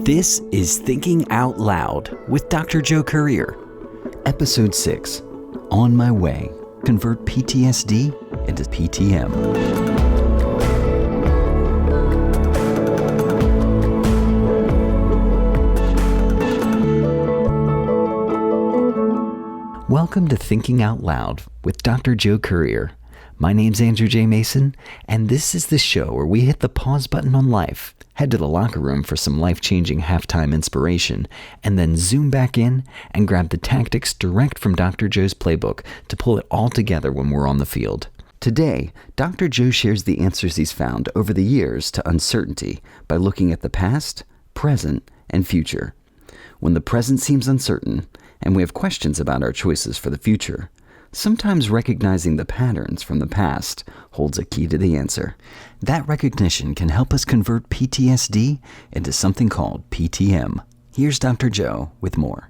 This is Thinking Out Loud with Dr. Joe Courier. Episode 6, On My Way, Convert PTSD into PTM. Welcome to Thinking Out Loud with Dr. Joe Courier. My name's Andrew J. Mason, and this is the show where we hit the pause button on life, head to the locker room for some life-changing halftime inspiration, and then zoom back in and grab the tactics direct from Dr. Joe's playbook to pull it all together when we're on the field. Today, Dr. Joe shares the answers he's found over the years to uncertainty by looking at the past, present, and future. When the present seems uncertain, and we have questions about our choices for the future, sometimes recognizing the patterns from the past holds a key to the answer. That recognition can help us convert PTSD into something called PTM. Here's Dr. Joe with more.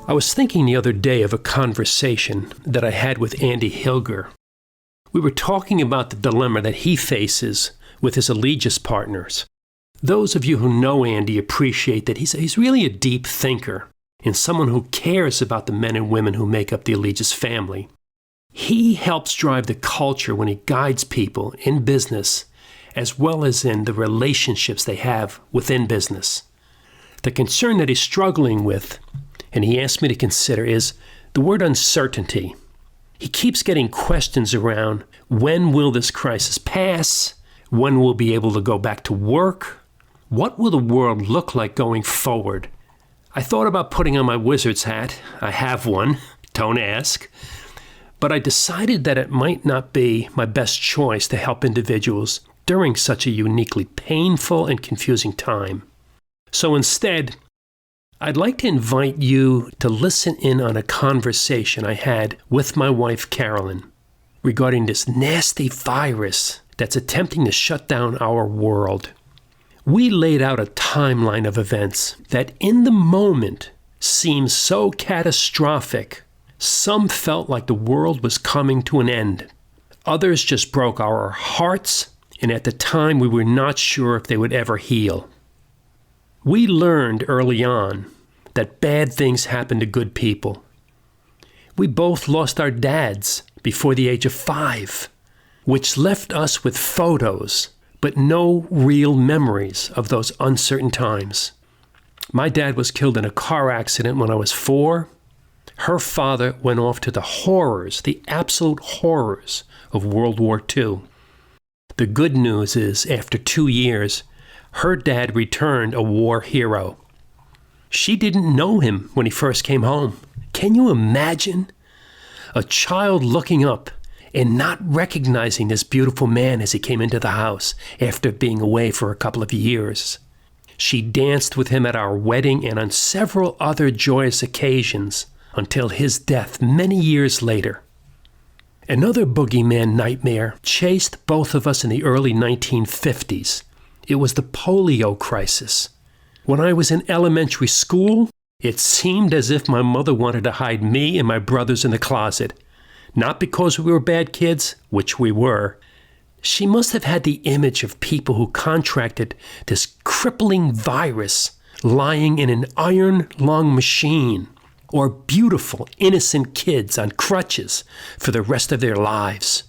I was thinking the other day of a conversation that I had with Andy Hilger. We were talking about the dilemma that he faces with his Allegis partners. Those of you who know Andy appreciate that he's really a deep thinker and someone who cares about the men and women who make up the Allegis family. He helps drive the culture when he guides people in business as well as in the relationships they have within business. The concern that he's struggling with, and he asked me to consider, is the word uncertainty. He keeps getting questions around, when will this crisis pass? When we'll be able to go back to work? What will the world look like going forward? I thought about putting on my wizard's hat. I have one, don't ask. But I decided that it might not be my best choice to help individuals during such a uniquely painful and confusing time. So instead, I'd like to invite you to listen in on a conversation I had with my wife, Carolyn, regarding this nasty virus that's attempting to shut down our world. We laid out a timeline of events that in the moment seemed so catastrophic. Some felt like the world was coming to an end. Others just broke our hearts, and at the time we were not sure if they would ever heal. We learned early on that bad things happen to good people. We both lost our dads before the age of 5, which left us with photos but no real memories of those uncertain times. My dad was killed in a car accident when I was 4. Her father went off to the horrors, the absolute horrors of World War II. The good news is, after 2 years, her dad returned a war hero. She didn't know him when he first came home. Can you imagine? A child looking up and not recognizing this beautiful man as he came into the house after being away for a couple of years. She danced with him at our wedding and on several other joyous occasions until his death many years later. Another boogeyman nightmare chased both of us in the early 1950s. It was the polio crisis. When I was in elementary school, it seemed as if my mother wanted to hide me and my brothers in the closet. Not because we were bad kids, which we were. She must have had the image of people who contracted this crippling virus lying in an iron-lung machine, or beautiful, innocent kids on crutches for the rest of their lives.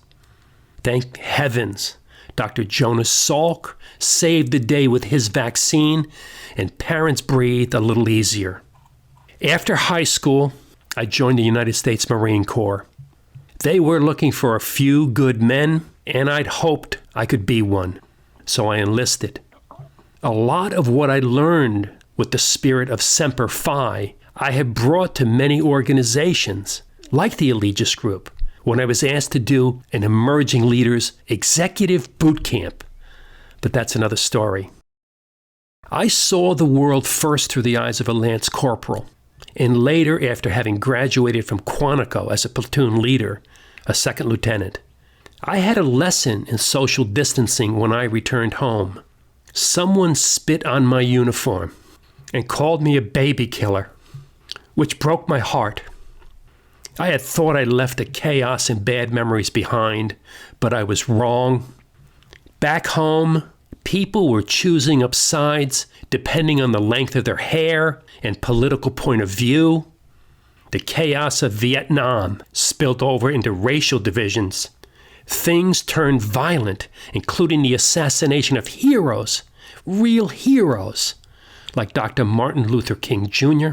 Thank heavens, Dr. Jonas Salk saved the day with his vaccine, and parents breathed a little easier. After high school, I joined the United States Marine Corps. They were looking for a few good men, and I'd hoped I could be one, so I enlisted. A lot of what I learned with the spirit of Semper Fi, I have brought to many organizations, like the Allegis Group, when I was asked to do an Emerging Leaders Executive Boot Camp. But that's another story. I saw the world first through the eyes of a Lance Corporal, and later, after having graduated from Quantico as a platoon leader, a second lieutenant. I had a lesson in social distancing when I returned home. Someone spit on my uniform and called me a baby killer, which broke my heart. I had thought I'd left the chaos and bad memories behind, but I was wrong. Back home, people were choosing up sides depending on the length of their hair and political point of view. The chaos of Vietnam spilled over into racial divisions. Things turned violent, including the assassination of heroes, real heroes, like Dr. Martin Luther King Jr.,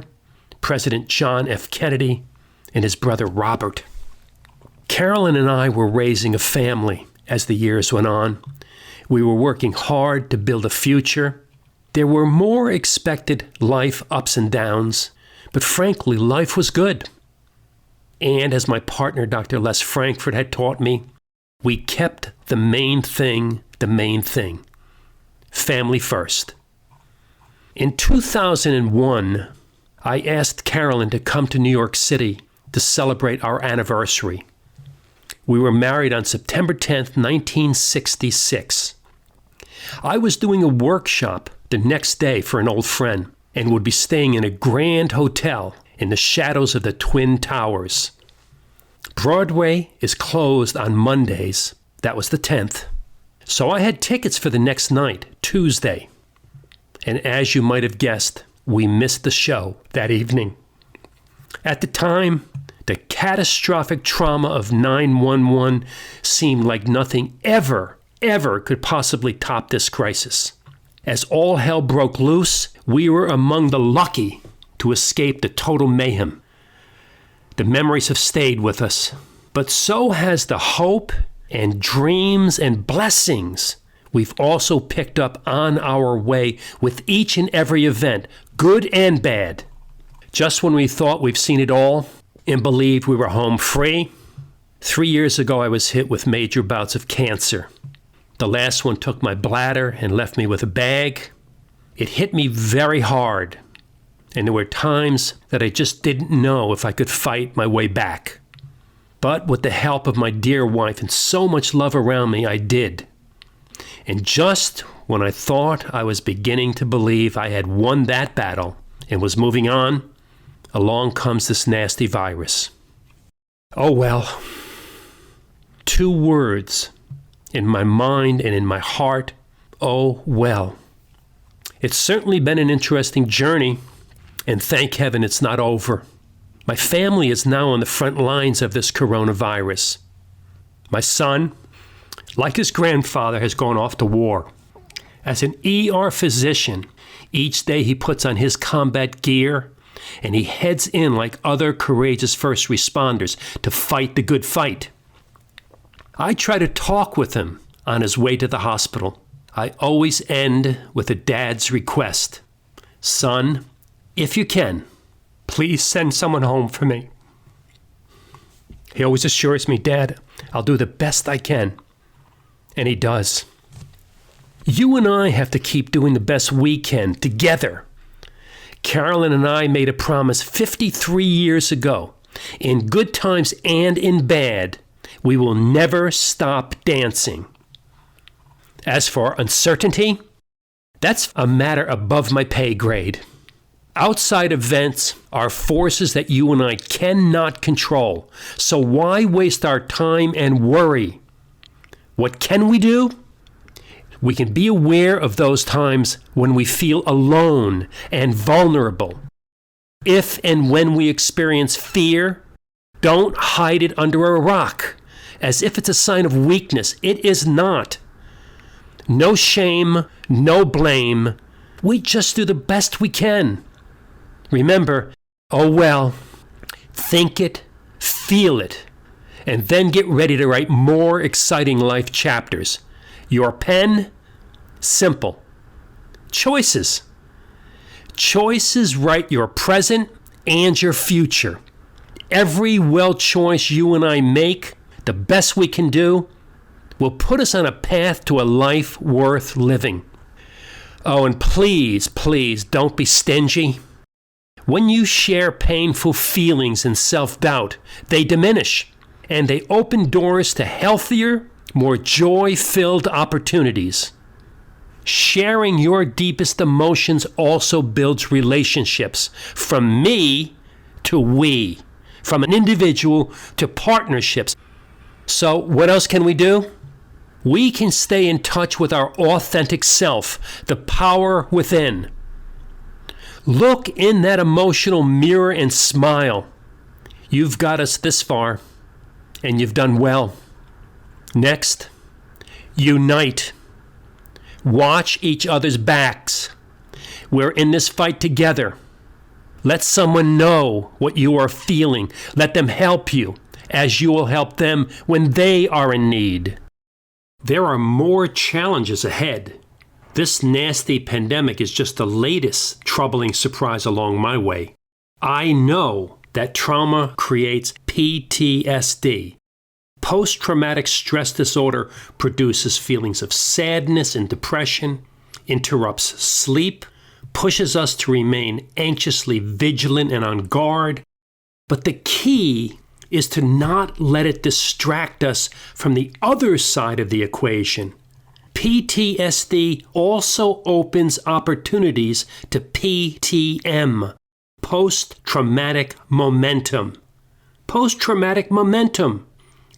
President John F. Kennedy, and his brother Robert. Carolyn and I were raising a family as the years went on. We were working hard to build a future. There were more expected life ups and downs, but frankly, life was good. And as my partner, Dr. Les Frankfurt, had taught me, we kept the main thing. Family first. In 2001, I asked Carolyn to come to New York City to celebrate our anniversary. We were married on September 10th, 1966. I was doing a workshop the next day for an old friend and would be staying in a grand hotel in the shadows of the Twin Towers. Broadway is closed on Mondays. That was the 10th. So I had tickets for the next night, Tuesday. And as you might have guessed, we missed the show that evening. At the time, the catastrophic trauma of 9/11 seemed like nothing ever could possibly top this crisis. As all hell broke loose, we were among the lucky to escape the total mayhem. The memories have stayed with us, but so has the hope and dreams and blessings we've also picked up on our way with each and every event, good and bad. Just when we thought we've seen it all and believed we were home free, 3 years ago I was hit with major bouts of cancer. The last one took my bladder and left me with a bag. It hit me very hard, and there were times that I just didn't know if I could fight my way back. But with the help of my dear wife and so much love around me, I did. And just when I thought I was beginning to believe I had won that battle and was moving on, along comes this nasty virus. Oh well. 2 words in my mind and in my heart. Oh well. It's certainly been an interesting journey, and thank heaven it's not over. My family is now on the front lines of this coronavirus. My son, like his grandfather, has gone off to war. As an ER physician, each day he puts on his combat gear and he heads in like other courageous first responders to fight the good fight. I try to talk with him on his way to the hospital. I always end with a dad's request. Son, if you can, please send someone home for me. He always assures me, Dad, I'll do the best I can. And he does. You and I have to keep doing the best we can together. Carolyn and I made a promise 53 years ago. In good times and in bad, we will never stop dancing. As for uncertainty, that's a matter above my pay grade. Outside events are forces that you and I cannot control. So why waste our time and worry? What can we do? We can be aware of those times when we feel alone and vulnerable. If and when we experience fear, don't hide it under a rock, as if it's a sign of weakness. It is not. No shame, no blame. We just do the best we can. Remember, oh well, think it, feel it, and then get ready to write more exciting life chapters. Your pen, simple. Choices. Choices write your present and your future. Every well choice you and I make, the best we can do, will put us on a path to a life worth living. Oh, and please, please don't be stingy. When you share painful feelings and self-doubt, they diminish, and they open doors to healthier, more joy-filled opportunities. Sharing your deepest emotions also builds relationships from me to we, from an individual to partnerships. So what else can we do? We can stay in touch with our authentic self, the power within. Look in that emotional mirror and smile. You've got us this far, and you've done well. Next, unite. Watch each other's backs. We're in this fight together. Let someone know what you are feeling. Let them help you, as you will help them when they are in need. There are more challenges ahead. This nasty pandemic is just the latest troubling surprise along my way. I know that trauma creates PTSD. Post-traumatic stress disorder produces feelings of sadness and depression, interrupts sleep, pushes us to remain anxiously vigilant and on guard. But the key is to not let it distract us from the other side of the equation. PTSD also opens opportunities to PTM, post-traumatic momentum. Post-traumatic momentum.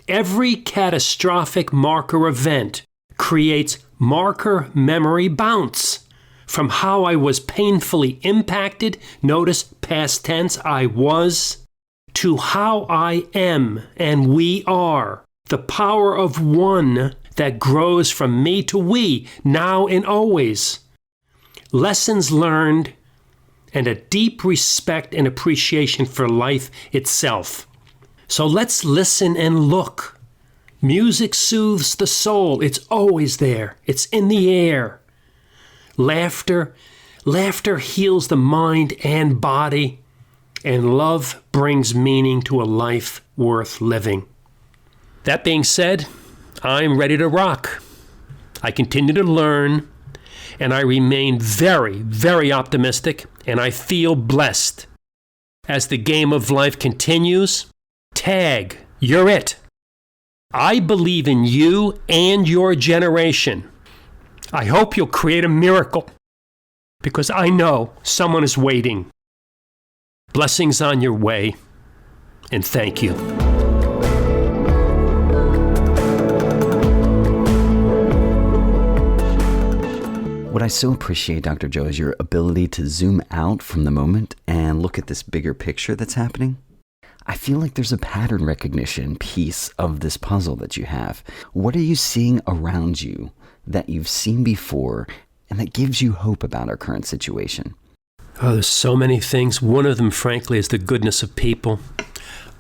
Every catastrophic marker event creates marker memory bounce. From how I was painfully impacted, notice past tense, I was, to how I am and we are, the power of one that grows from me to we, now and always. Lessons learned and a deep respect and appreciation for life itself. So let's listen and look. Music soothes the soul. It's always there. It's in the air. Laughter heals the mind and body. And love brings meaning to a life worth living. That being said, I'm ready to rock. I continue to learn, and I remain very, very optimistic, and I feel blessed. As the game of life continues, tag, you're it. I believe in you and your generation. I hope you'll create a miracle, because I know someone is waiting. Blessings on your way, and thank you. What I so appreciate, Dr. Joe, is your ability to zoom out from the moment and look at this bigger picture that's happening. I feel like there's a pattern recognition piece of this puzzle that you have. What are you seeing around you that you've seen before and that gives you hope about our current situation? Oh, there's so many things. One of them, frankly, is the goodness of people.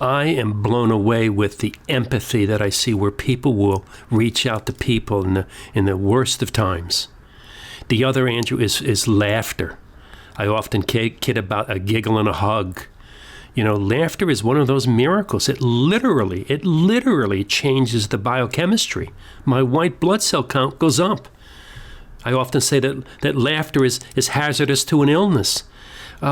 I am blown away with the empathy that I see where people will reach out to people in the worst of times. The other, Andrew, is laughter. I often kid about a giggle and a hug. You know, laughter is one of those miracles. It literally changes the biochemistry. My white blood cell count goes up. I often say that laughter is hazardous to an illness.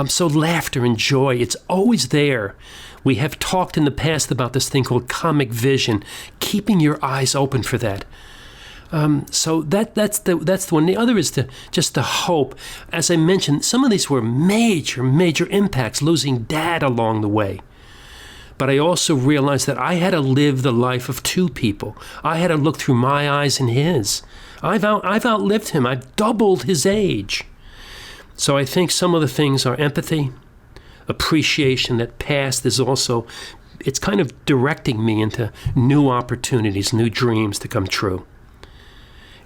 So laughter and joy, it's always there. We have talked in the past about this thing called comic vision, keeping your eyes open for that. So that's the one. The other is just the hope. As I mentioned, some of these were major impacts, losing Dad along the way. But I also realized that I had to live the life of two people. I had to look through my eyes and his. I've outlived him. I've doubled his age. So I think some of the things are empathy, appreciation. That past is also, it's kind of directing me into new opportunities, new dreams to come true.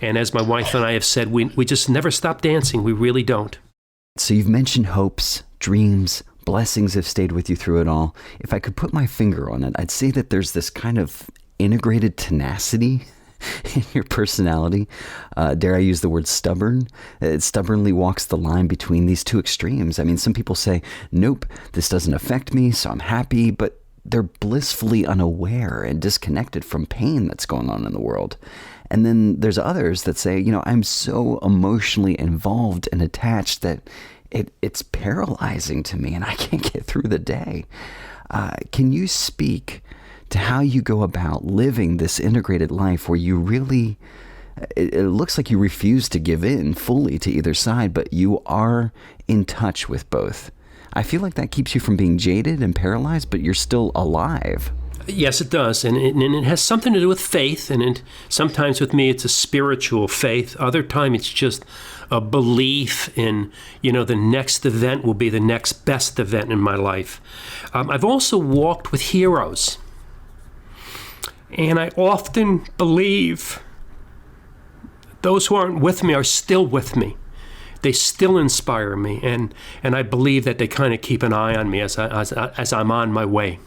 And as my wife and I have said, we just never stop dancing. We really don't. So you've mentioned hopes, dreams, blessings have stayed with you through it all. If I could put my finger on it, I'd say that there's this kind of integrated tenacity in your personality. Dare I use the word stubborn? It stubbornly walks the line between these two extremes. I mean, some people say, nope, this doesn't affect me, so I'm happy, but they're blissfully unaware and disconnected from pain that's going on in the world. And then there's others that say, you know, I'm so emotionally involved and attached that it's paralyzing to me and I can't get through the day. Can you speak to how you go about living this integrated life where you really, it looks like you refuse to give in fully to either side, but you are in touch with both? I feel like that keeps you from being jaded and paralyzed, but you're still alive. Yes, it does, and it has something to do with faith, and sometimes with me it's a spiritual faith. Other time it's just a belief in, the next event will be the next best event in my life. I've also walked with heroes, and I often believe those who aren't with me are still with me. They still inspire me, and I believe that they kind of keep an eye on me as I'm on my way.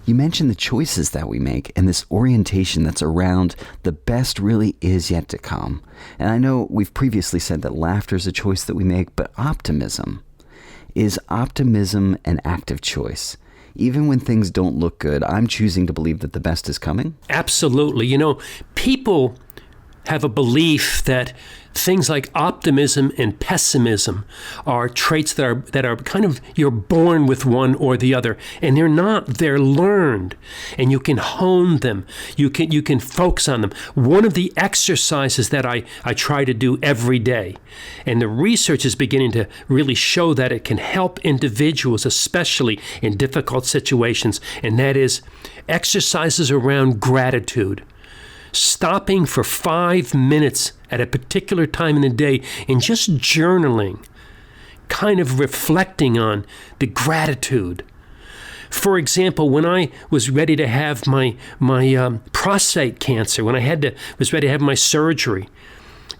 You mentioned the choices that we make and this orientation that's around the best really is yet to come. And I know we've previously said that laughter is a choice that we make, but optimism an active choice? Even when things don't look good, I'm choosing to believe that the best is coming? Absolutely. People have a belief that things like optimism and pessimism are traits that are kind of, you're born with one or the other, and they're not. They're learned, and you can hone them. You can focus on them. One of the exercises that I try to do every day, and the research is beginning to really show that it can help individuals, especially in difficult situations, and that is exercises around gratitude. Stopping for 5 minutes at a particular time in the day and just journaling, kind of reflecting on the gratitude. For example, when I was ready to have my prostate cancer, when I was ready to have my surgery,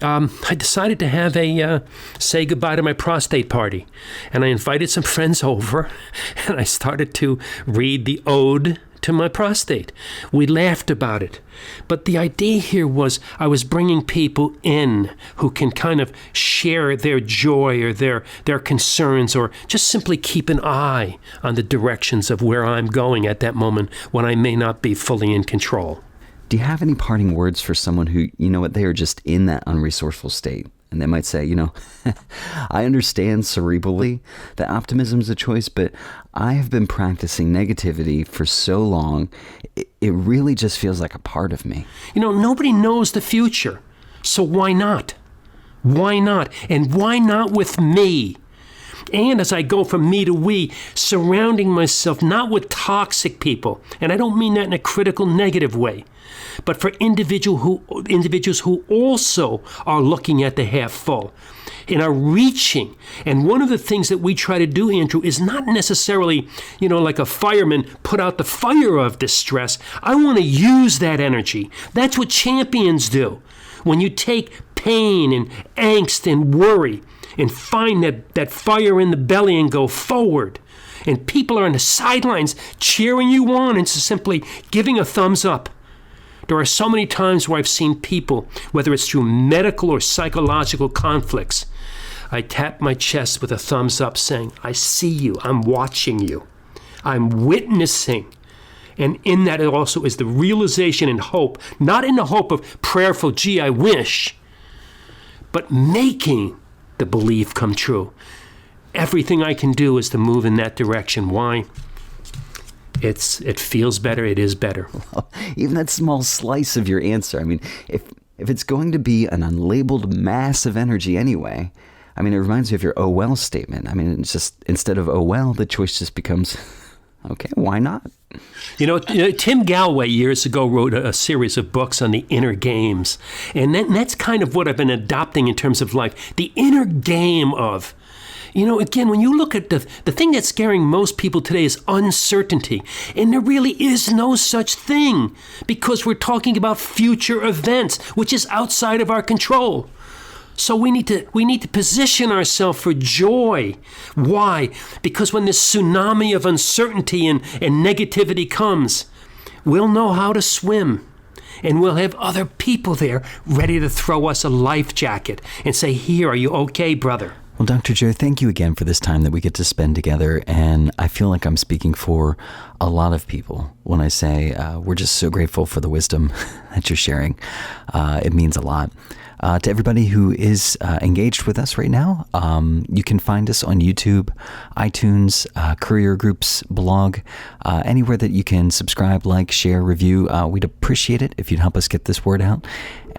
I decided to have say goodbye to my prostate party. And I invited some friends over, and I started to read the ode to my prostate. We laughed about it. But the idea here was I was bringing people in who can kind of share their joy or their concerns, or just simply keep an eye on the directions of where I'm going at that moment when I may not be fully in control. Do you have any parting words for someone who, they are just in that unresourceful state? And they might say, I understand cerebrally that optimism is a choice, but I have been practicing negativity for so long, it really just feels like a part of me. Nobody knows the future, so why not? Why not? And why not with me? And as I go from me to we, surrounding myself not with toxic people, and I don't mean that in a critical, negative way, but for individuals who also are looking at the half full and are reaching. And one of the things that we try to do, Andrew, is not necessarily, like a fireman, put out the fire of distress. I want to use that energy. That's what champions do. When you take pain and angst and worry and find that fire in the belly and go forward, and people are on the sidelines cheering you on and simply giving a thumbs up. There are so many times where I've seen people, whether it's through medical or psychological conflicts, I tap my chest with a thumbs up saying, I see you, I'm watching you, I'm witnessing. And in that it also is the realization and hope, not in the hope of prayerful, gee, I wish, but making the belief come true. Everything I can do is to move in that direction. Why? It feels better. It is better. Even that small slice of your answer. I mean, if it's going to be an unlabeled mass of energy anyway, it reminds me of your oh well statement. It's just, instead of oh well, the choice just becomes, okay, why not? Tim Galway years ago wrote a series of books on the inner games. And that's kind of what I've been adopting in terms of life. The inner game of, again, when you look at the thing that's scaring most people today is uncertainty. And there really is no such thing, because we're talking about future events, which is outside of our control. So we need to position ourselves for joy. Why? Because when this tsunami of uncertainty and negativity comes, we'll know how to swim. And we'll have other people there ready to throw us a life jacket and say, here, are you okay, brother? Well, Dr. Joe, thank you again for this time that we get to spend together. And I feel like I'm speaking for a lot of people when I say we're just so grateful for the wisdom that you're sharing. It means a lot. To everybody who is engaged with us right now, you can find us on YouTube, iTunes, Courier Group's blog, anywhere that you can subscribe, like, share, review. We'd appreciate it if you'd help us get this word out.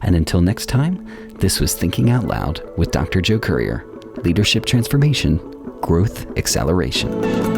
And until next time, this was Thinking Out Loud with Dr. Joe Courier. Leadership transformation growth acceleration.